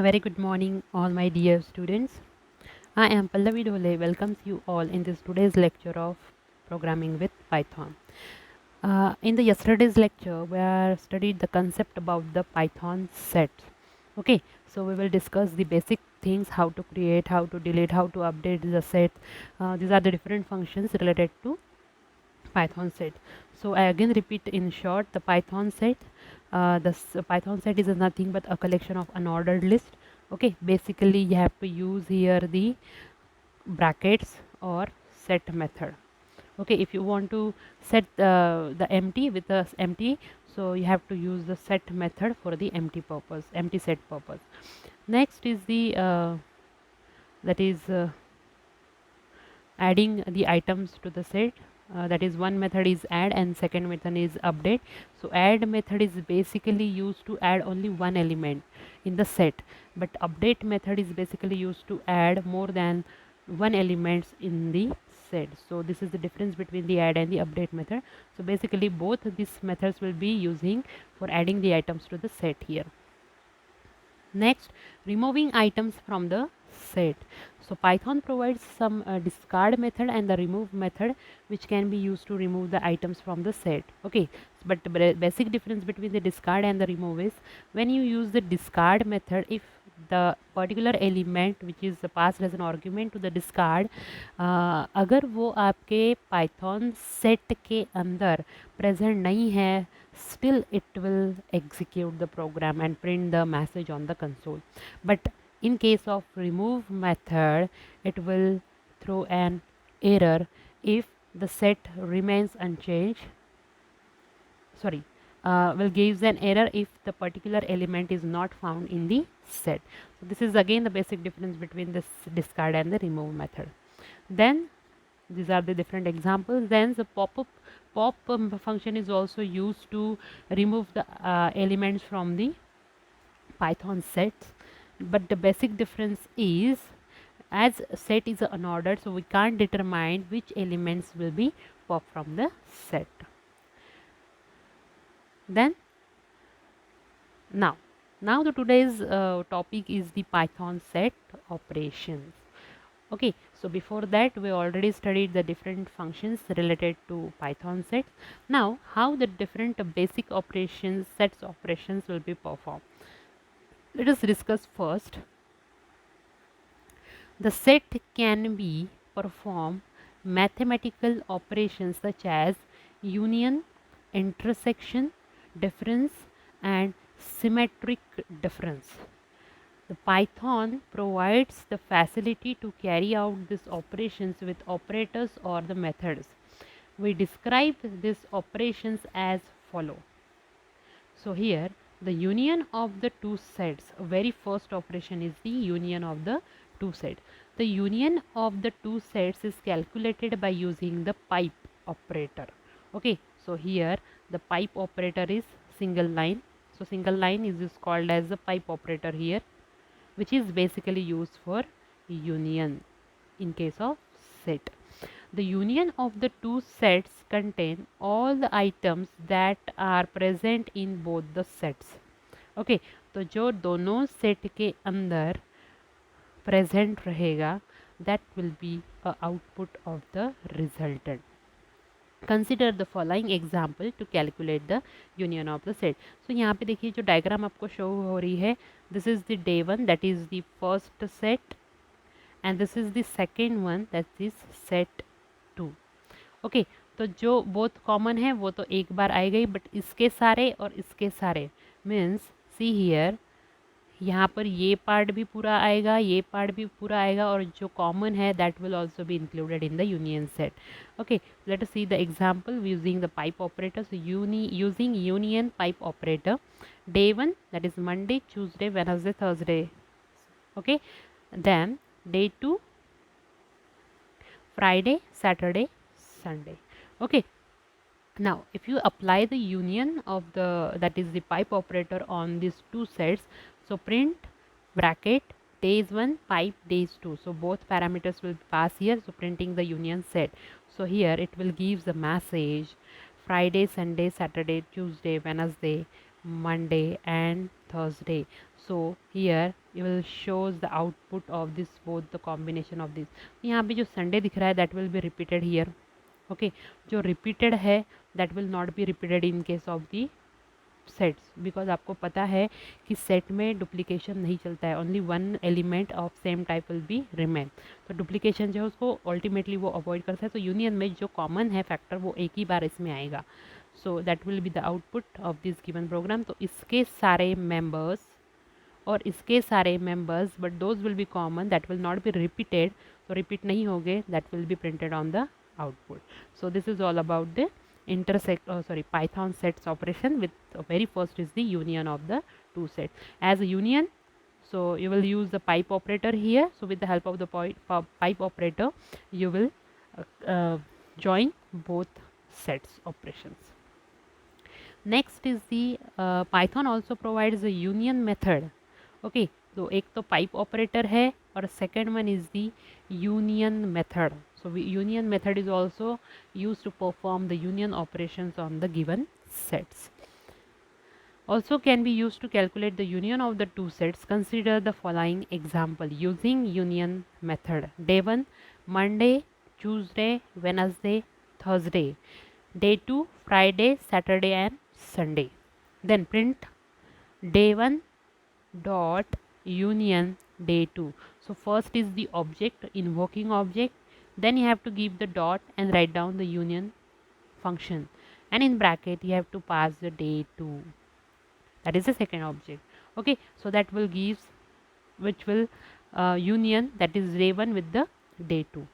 A very good morning, all my dear students. I am Pallavi Dhole. Welcomes you all in this today's lecture of programming with Python. In the yesterday's lecture, we are studied the concept about the Python set. Okay, so we will discuss the basic things: how to create, how to delete, how to update the set. These are the different functions related to Python set. So I again repeat in short the Python set. Python set is nothing but a collection of unordered list. Okay, basically you have to use here the brackets or set method. Okay, if you want to set the empty with the empty, so you have to use the set method for the empty purpose, empty set purpose. Next is the that is adding the items to the set. That is, one method is add and second method is update. So add method is basically used to add only one element in the set, but update method is basically used to add more than one elements in the set. So this is the difference between the add and the update method. So basically both these methods will be using for adding the items to the set here. Next, removing items from the set. So Python provides some discard method and the remove method, which can be used to remove the items from the set. Okay, but the basic difference between the discard and the remove is, when you use the discard method, if the particular element which is passed as an argument to the discard, अगर वो आपके Python set के अंदर present नहीं है, still it will execute the program and print the message on the console. But in case of remove method, it will throw an error if the set remains unchanged. Sorry, will gives an error if the particular element is not found in the set. So this is again the basic difference between this discard and the remove method. Then these are the different examples. Then the pop function is also used to remove the elements from the Python sets, but the basic difference is, as set is unordered, so we can't determine which elements will be popped from the set. Then now the today's topic is the Python set operations. Okay, so before that we already studied the different functions related to Python sets. Now how the different basic operations, sets operations will be performed. Let us discuss first. The set can be perform mathematical operations such as union, intersection, difference and symmetric difference. The Python provides the facility to carry out these operations with operators or the methods. We describe these operations as follow. So here the union of the two sets, very first operation is the union of the two sets. The union of the two sets is calculated by using the pipe operator. Okay, so here the pipe operator is single line. So single line is called as the pipe operator here, which is basically used for union in case of set. The union of the two sets contain all the items that are present in both the sets. Okay, तो जो दोनों set के अंदर present रहेगा, that will be a output of the resultant. Consider the following example to calculate the union of the set. So यहाँ पे देखिए जो डायग्राम आपको शो हो रही है, this is the day one, that is the first set, and this is the second one, that is set 2. Okay, तो जो बोथ कॉमन है वो तो एक बार आएगा ही, बट इसके सारे और इसके सारे मीन्स सी हियर, यहाँ पर ये पार्ट भी पूरा आएगा, ये पार्ट भी पूरा आएगा, और जो कॉमन है that will also be included in the union set. Okay, let us see the example using the pipe operator. So using union pipe operator, day one that is Monday, Tuesday, Wednesday, Thursday. Okay, then day two Friday, Saturday, Sunday. Okay, now if you apply the union of the, that is the pipe operator on these two sets, so print bracket days 1 pipe days 2, so both parameters will pass here, so printing the union set. So here it will give the message Friday, Sunday, Saturday, Tuesday, Wednesday, Monday and Thursday. So here you will shows the output of this both the combination of this. यहाँ पे जो Sunday दिख रहा है that will be repeated here. Okay, जो repeated है that will not be repeated in case of the sets, because आपको पता है कि सेट में डुप्लीकेशन नहीं चलता है, only one element of same type will be remain. तो डुप्लीकेशन जो है उसको अल्टीमेटली वो अवॉइड करता है. तो यूनियन में जो कॉमन है फैक्टर वो एक ही बार इसमें आएगा. So that will be the output of this given program. तो इसके सारे मेंबर्स और इसके सारे members but those will be common, that will not be repeated. तो रिपीट नहीं होंगे, that will be printed on the output. So this is all about the Python sets operation. With very first is the union of the two sets. As a union, so you will use the pipe operator here. So with the help of the pipe operator, you will join both sets operations. Next is the Python also provides a union method. Okay, तो एक तो pipe operator है और second one is the union method. So union method is also used to perform the union operations on the given sets. Also can be used to calculate the union of the two sets. Consider the following example using union method. Day 1 Monday, Tuesday, Wednesday, Thursday. Day 2 Friday, Saturday and Sunday. Then print day 1 dot union day 2. So first is the object, invoking object, then you have to give the dot and write down the union function, and in bracket you have to pass the day 2. That is the second object. Okay, so that will gives which will union, that is day 1 with the day 2.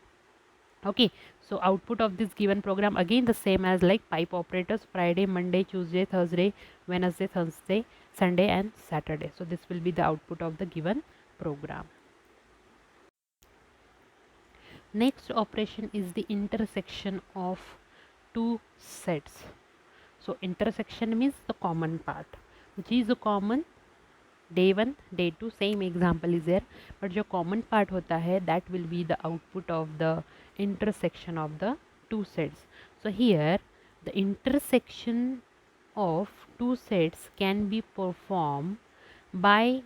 Okay, so output of this given program again the same as like pipe operators: Friday, Monday, Tuesday, Thursday, Wednesday, Thursday, Sunday and Saturday. So this will be the output of the given program. Next operation is the intersection of two sets. So intersection means the common part, which is the common day 1 day 2 same example is there, but जो common part होता है that will be the output of the intersection of the two sets. So here the intersection of two sets can be performed by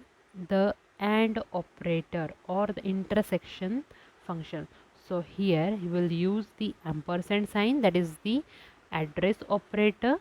the AND operator or the intersection function. So here you will use the ampersand sign, that is the address operator,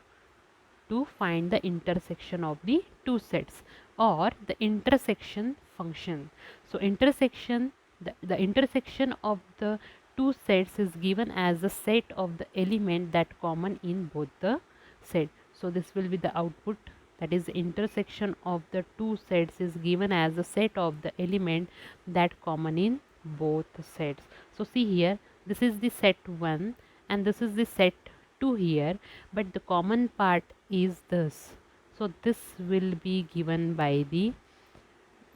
to find the intersection of the two sets, or the intersection function. So intersection, the intersection of the two sets is given as the set of the element that common in both the set. So this will be the output, that is the intersection of the two sets is given as the set of the element that common in both sets. So see here, this is the set 1 and this is the set 2 here, but the common part is this. So this will be given by the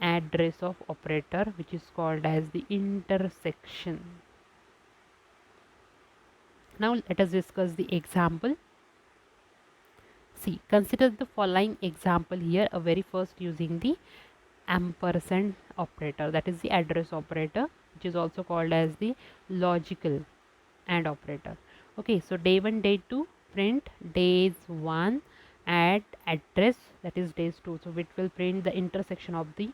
address of operator, which is called as the intersection. Now let us discuss the example. See, consider the following example here, a very first using the ampersand operator, that is the address operator, which is also called as the logical AND operator. Okay, so day 1 day 2 print days 1 at address, that is days 2. So it will print the intersection of the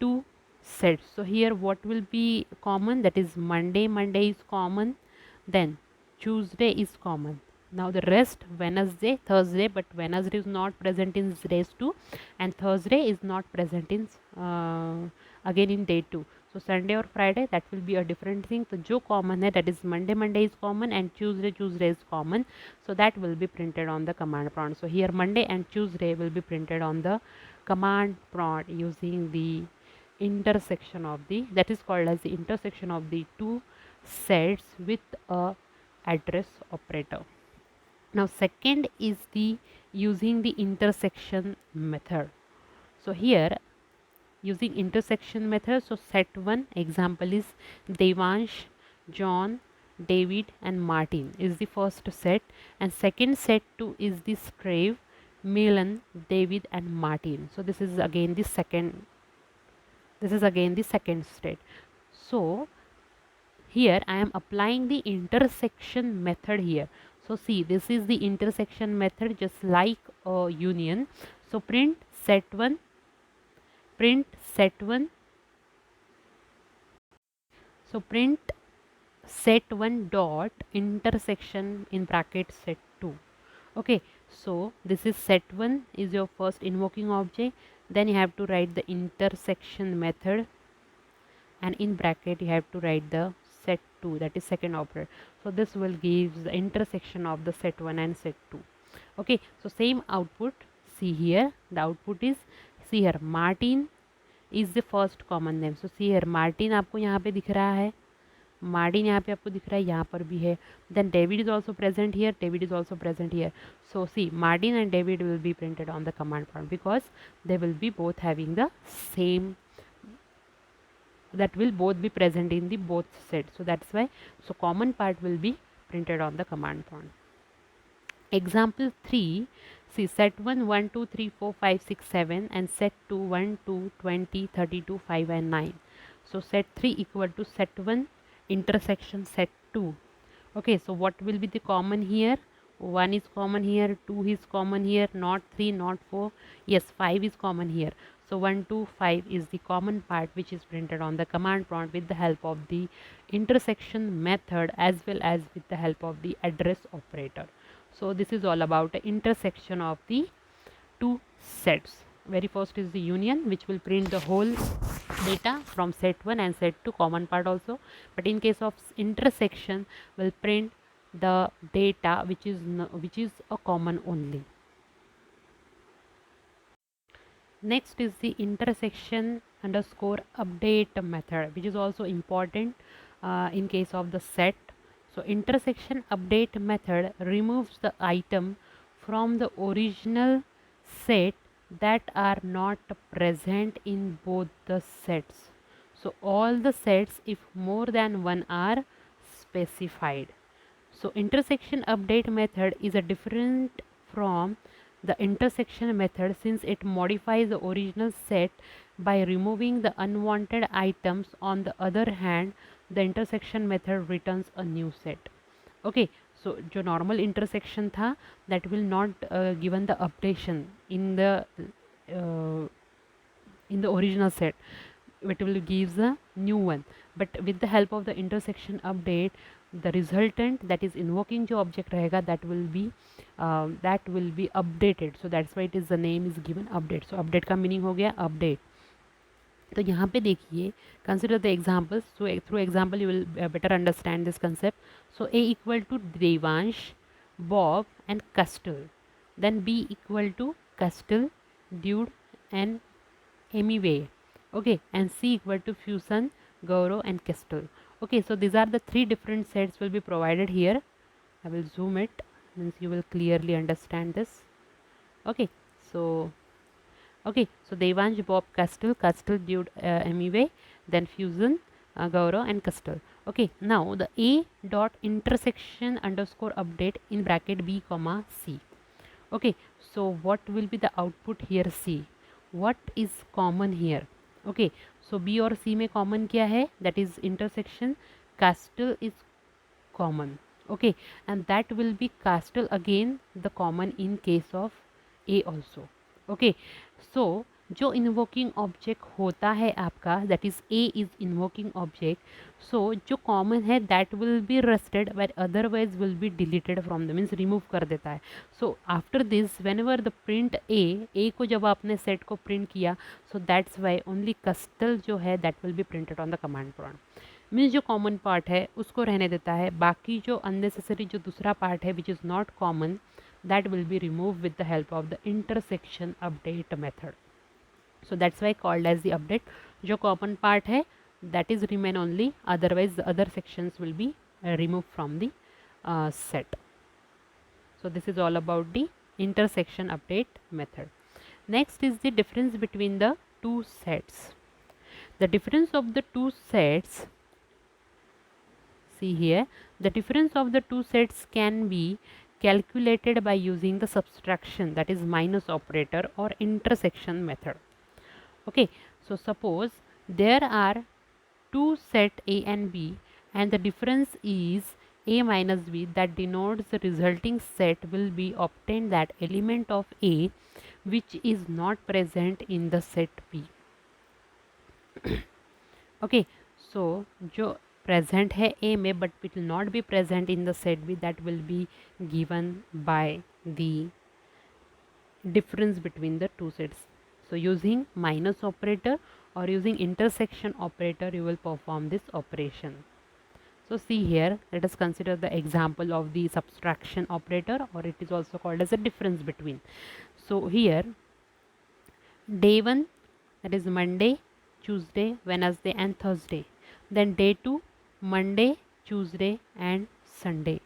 two sets. So here what will be common, that is Monday is common, then Tuesday is common. Now the rest Wednesday, Thursday, but Wednesday is not present in days 2 and Thursday is not present in again in day 2. So Sunday or Friday, that will be a different thing. So जो common है, that is Monday is common and Tuesday is common. So that will be printed on the command prompt. So here Monday and Tuesday will be printed on the command prompt using the intersection of the, that is called as the intersection of the two sets with a address operator. Now second is the using the intersection method. So here using intersection method, so set 1 example is Devansh, John, David and Martin is the first set, and second set 2 is the Strave, Milan, David and Martin. So this is again the second, set. So here I am applying the intersection method here. So see, this is the intersection method just like a union. So print set 1 print set1. So print set1 dot intersection in bracket set2. Okay, so this is set1 is your first invoking object, then you have to write the intersection method, and in bracket you have to write the set2, that is second operator. So this will give the intersection of the set1 and set2. Okay, so same output. See here, the output is, see here, Martin is the first common name. So see here, Martin आपको यहाँ पे दिख रहा है, Martin यहाँ पे आपको दिख रहा है, यहाँ पर भी है. Then David is also present here, David is also present here. So see, Martin and David will be printed on the command prompt because they will be both having the same, that will both be present in the both sets. So that's why, so common part will be printed on the command prompt. Example 3, see set 1 1 2 3 4 5 6 7 and set 2 1 2 20 32 5 and 9. So set 3 equal to set 1 intersection set 2. Okay, so what will be the common here? 1 is common here, 2 is common here, not 3, not 4. Yes, 5 is common here. So 1 2 5 is the common part which is printed on the command prompt with the help of the intersection method as well as with the help of the address operator. So this is all about the intersection of the two sets. Very first is the union, which will print the whole data from set 1 and set 2, common part also. But in case of intersection, will print the data which is a common only. Next is the intersection underscore update method, which is also important in case of the set. So intersection update method removes the item from the original set that are not present in both the sets. So all the sets if more than one are specified. So intersection update method is a different from the intersection method since it modifies the original set by removing the unwanted items. On the other hand, the intersection method returns a new set. Okay, so जो normal intersection था, that will not given the updation in the original set, it will give a new one. But with the help of the intersection update, the resultant, that is invoking जो object रहेगा, that will be updated. So that's why it is, the name is given update. So update का meaning हो गया update. तो यहाँ पे देखिए, consider the examples. So through example you will better understand this concept. So A equal to Devansh, Bob and Castle. Then B equal to Castle, Dude and Amiway. Okay, and C equal to Fusion, Gaurav and Castle. Okay, so these are the three different sets will be provided here. I will zoom it, means you will clearly understand this. Okay, so Devansh, Bob, Castle, Dude, Amiway, then Fusion, Gaurav and Castle. Okay, now the A dot intersection underscore update in bracket B comma C. Okay, so what will be the output here? C. What is common here? Okay, so B और C में common क्या है? That is intersection. Castle is common. Okay, and that will be Castle again the common in case of A also. Okay, so जो invoking object होता है आपका, that is a is invoking object, so जो common है that will be rested but otherwise will be deleted from the, means remove कर देता है. So after this whenever the print A को जब आपने सेट को प्रिंट किया, सो दैट्स वाई ओनली कस्टल जो है that will be printed on the command prompt. Means जो कॉमन पार्ट है उसको रहने देता है, बाकी जो अननेसेसरी जो दूसरा पार्ट है which is not common, that will be removed with the help of the intersection update method. So that's why called as the update. जो common part है that is remain only, otherwise the other sections will be removed from the set. So this is all about the intersection update method. Next is the difference between the two sets. The difference of the two sets, see here, the difference of the two sets can be calculated by using the subtraction, that is minus operator or intersection method. Okay, so suppose there are two set A and B and the difference is A minus B, that denotes the resulting set will be obtained that element of A which is not present in the set B. Okay, so जो present है A में but it will not be present in the set B, that will be given by the difference between the two sets. So using minus operator or using intersection operator, you will perform this operation. So see here, let us consider the example of the subtraction operator, or it is also called as a difference between. So here, day 1, that is Monday, Tuesday, Wednesday and Thursday. Then day 2, Monday, Tuesday and Sunday.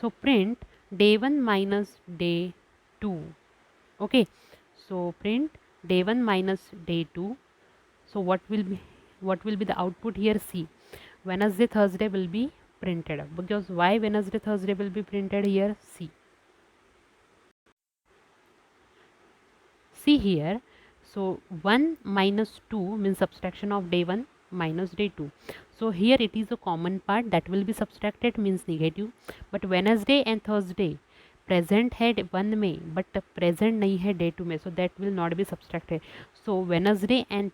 So print day 1 minus day 2. Okay, so print day 1 minus day 2. So what will be the output here? See, Wednesday Thursday will be printed, because why Wednesday Thursday will be printed here? See here, so 1 minus 2 means subtraction of day 1 minus day 2. So here it is a common part that will be subtracted, means negative. But Wednesday and Thursday present है 1 में but present नहीं है day 2 में, सो that will not B subtracted. So Wednesday and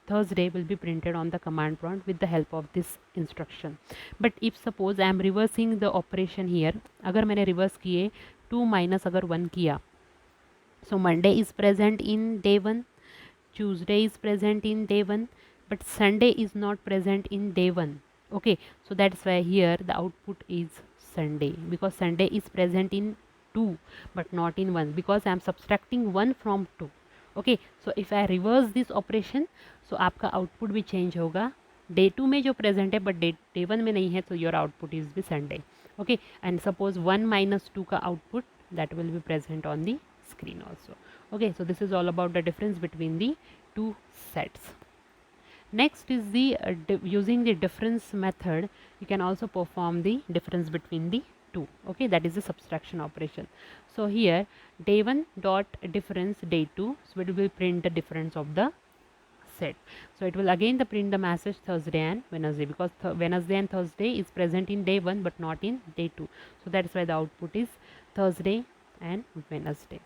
Thursday will be printed on the command prompt with the help of this instruction. But if suppose I am reversing the operation here, अगर मैंने reverse किए 2 minus अगर 1 किया, so Monday is present in day 1, Tuesday is present in day 1, but Sunday is not present in day 1. Okay, so that's why here the output is Sunday, because Sunday is present in 2 but not in 1, because I am subtracting 1 from 2. Okay, so if I reverse this operation, so आपका output भी change होगा. Day 2 में जो present है but day 1 में नहीं है, so your output is भी Sunday. Okay, and suppose 1 minus 2 का output that will be present on the screen also. Okay, so this is all about the difference between the two sets. Next is the using the difference method, you can also perform the difference between the two. Okay, that is the subtraction operation. So here day 1 dot difference day 2, so it will print the difference of the set. So it will again the print the message Thursday and Wednesday, because Wednesday and Thursday is present in day 1 but not in day 2. So that's why the output is Thursday and Wednesday.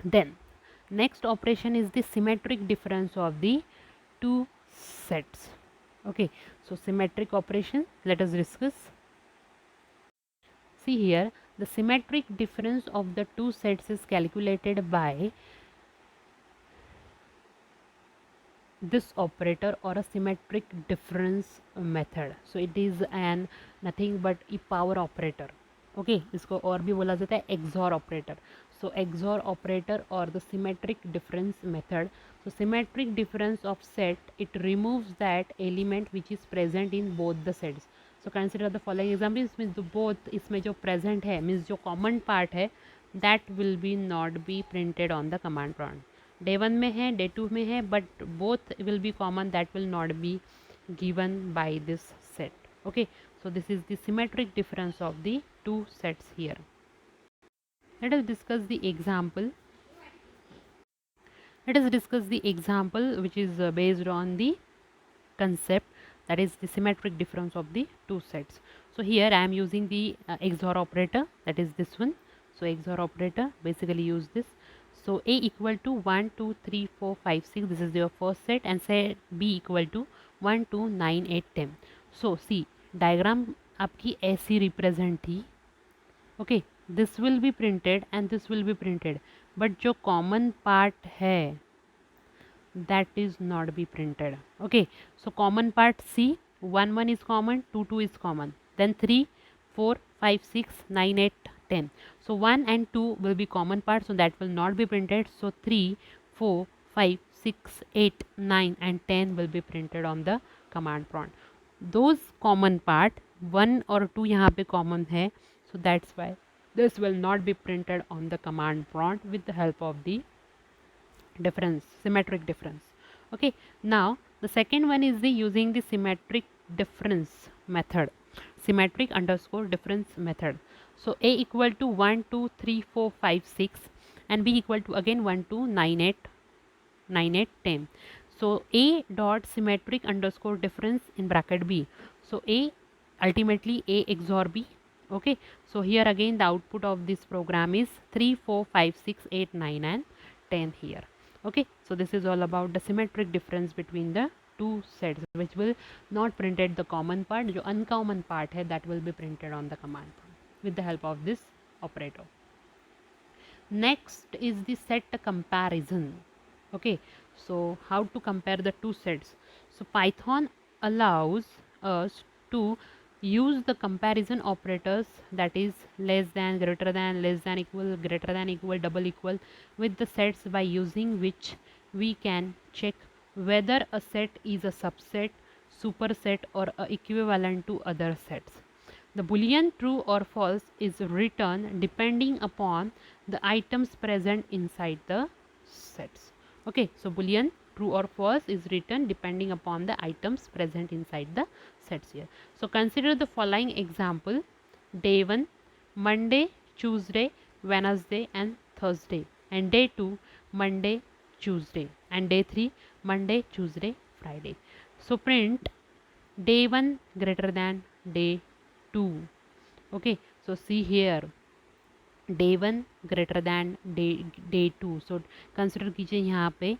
Then next operation is the symmetric difference of the two sets. Okay, so symmetric operation, let us discuss. See here, the symmetric difference of the two sets is calculated by this operator or a symmetric difference method. So it is an nothing but a power operator. Okay, इसको और भी बोला जाता है XOR operator. So XOR operator or the symmetric difference method. So symmetric difference of set, it removes that element which is present in both the sets. So consider the following example. इसमें जो both इसमें जो present है means जो common part है, that will be not be printed on the command prompt. Day 1 में है, day 2 में है, but both will be common, that will not B given by this set. Okay, so this is the symmetric difference of the two sets here. Let us discuss the example. Let us discuss the example which is based on the concept, that is the symmetric difference of the two sets. So here I am using the XOR operator, that is this one. So XOR operator basically use this. So A equal to 1, 2, 3, 4, 5, 6. This is your first set, and say B equal to 1, 2, 9, 8, 10. So see, diagram आपकी ऐसी represent थी. Okay, this will be printed and this will be printed, but जो common part है that is not be printed. Okay, so common part C, 1 1 is common, 2 2 is common, then 3 4 5 6 9 8 10. So 1 and 2 will be common part, so that will not be printed. So 3 4 5 6 8 9 and 10 will be printed on the command prompt. Those common part 1 or 2 यहाँ पे common है, so that's why this will not be printed on the command prompt with the help of the difference, symmetric difference. Okay, now the second one is the using the symmetric difference method, symmetric underscore difference method. So A equal to 1 2 3 4 5 6 and B equal to again 1 2 9 8 9 8 10. So A dot symmetric underscore difference in bracket B. So A ultimately A XOR B. Okay, so here again the output of this program is 3 4 5 6 8 9 and 10 here. Okay, so this is all about the symmetric difference between the two sets which will not printed the common part. जो uncommon part है that will be printed on the command prompt with the help of this operator. Next is the set comparison. Okay, so how to compare the two sets? So Python allows us to use the comparison operators, that is less than, greater than, less than equal, greater than equal, double equal, with the sets, by using which we can check whether a set is a subset, superset, or a equivalent to other sets. The boolean true or false is returned depending upon the items present inside the sets. Okay, so boolean true or false is written depending upon the items present inside the sets here. So consider the following example: day 1 Monday, Tuesday, Wednesday and Thursday, and day 2 Monday, Tuesday, and day 3 Monday, Tuesday, Friday. So print day 1 greater than day 2. Okay, so see here, day 1 greater than day 2. So consider कीजिए यहाँ पे,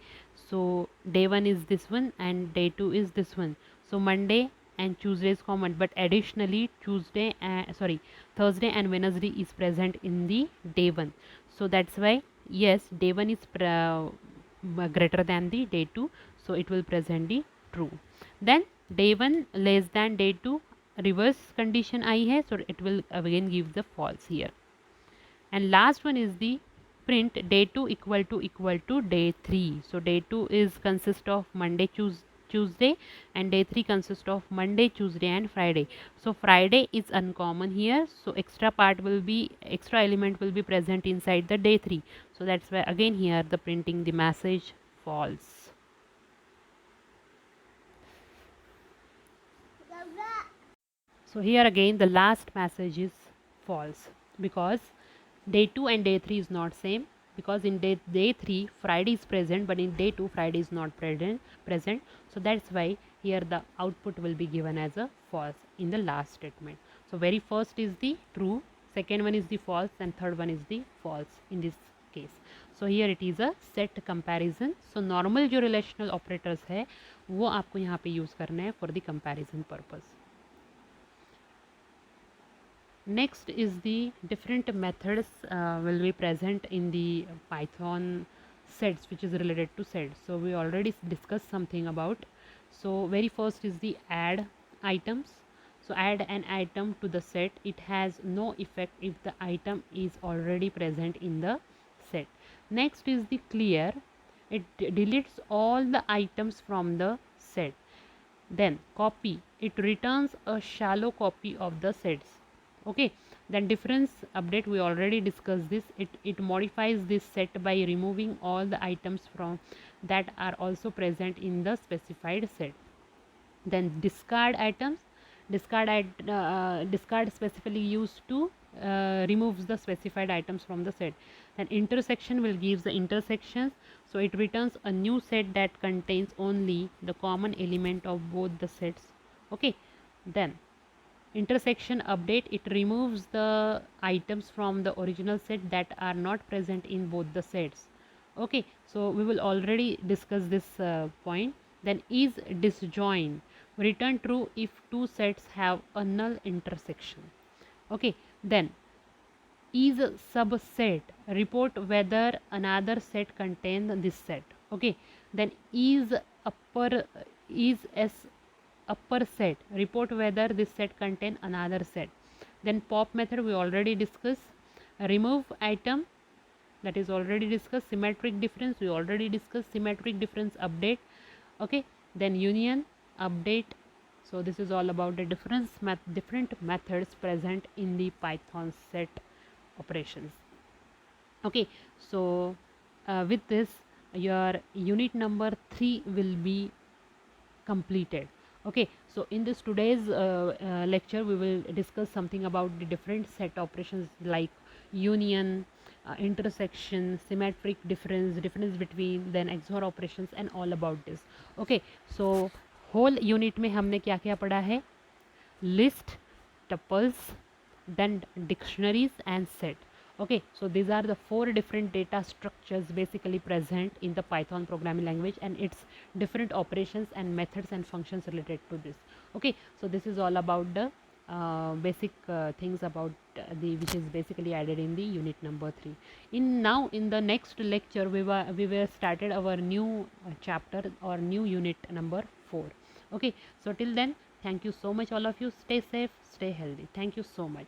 so day 1 is this one and day 2 is this one. So Monday and Tuesday is common, but additionally Thursday and Wednesday is present in the day 1. So that's why, yes, day 1 is greater than the day 2, so it will present the true. Then day 1 less than day 2, reverse condition आई है, so it will again give the false here. And last one is the print day 2 equal to day 3. So day 2 is consist of Monday, Tuesday, and day 3 consists of Monday, Tuesday and Friday. So Friday is uncommon here, so extra element will be present inside the day 3. So that's why again here the printing the message false. So here again the last message is false, because day 2 and day 3 is not same, because in day 3 Friday is present, but in day 2 Friday is not present. So that's why here the output will be given as a false in the last statement. So very first is the true, second one is the false, and third one is the false in this case. So here it is a set comparison. So normal जो relational operators है वो आपको यहाँ पे use करना है for the comparison purpose. Next is the different methods will be present in the Python sets, which is related to sets. So we already discussed something about. So very first is the add items. So add an item to the set. It has no effect if the item is already present in the set. Next is the clear. It deletes all the items from the set. Then copy. It returns a shallow copy of the sets. Okay, then difference update, we already discussed this. It modifies this set by removing all the items from that are also present in the specified set. Then discard items, discard specifically used to removes the specified items from the set. Then intersection will give the intersections, so it returns a new set that contains only the common element of both the sets. Okay, then intersection update, it removes the items from the original set that are not present in both the sets. Okay, so we will already discuss this point. Then is disjoin, return true if two sets have a null intersection. Okay, then is subset, report whether another set contains this set. Okay, then is upper set, report whether this set contain another set. Then pop method we already discussed. Remove item, that is already discussed. Symmetric difference we already discussed. Symmetric difference update. Okay, then union update. So this is all about the different methods present in the Python set operations. Okay, so with this your unit number 3 will be completed. Okay, so in this today's lecture we will discuss something about the different set operations like union, intersection, symmetric difference between, then XOR operations and all about this. Okay, so whole unit में हमने क्या क्या पढ़ा है? List, tuples, then dictionaries and set. Okay, so these are the four different data structures basically present in the Python programming language, and its different operations and methods and functions related to this. Okay, so this is all about the basic things about the which is basically added in the unit number 3. In the next lecture we were started our new chapter or new unit number 4. Okay, so till then, thank you so much all of you. Stay safe, stay healthy. Thank you so much.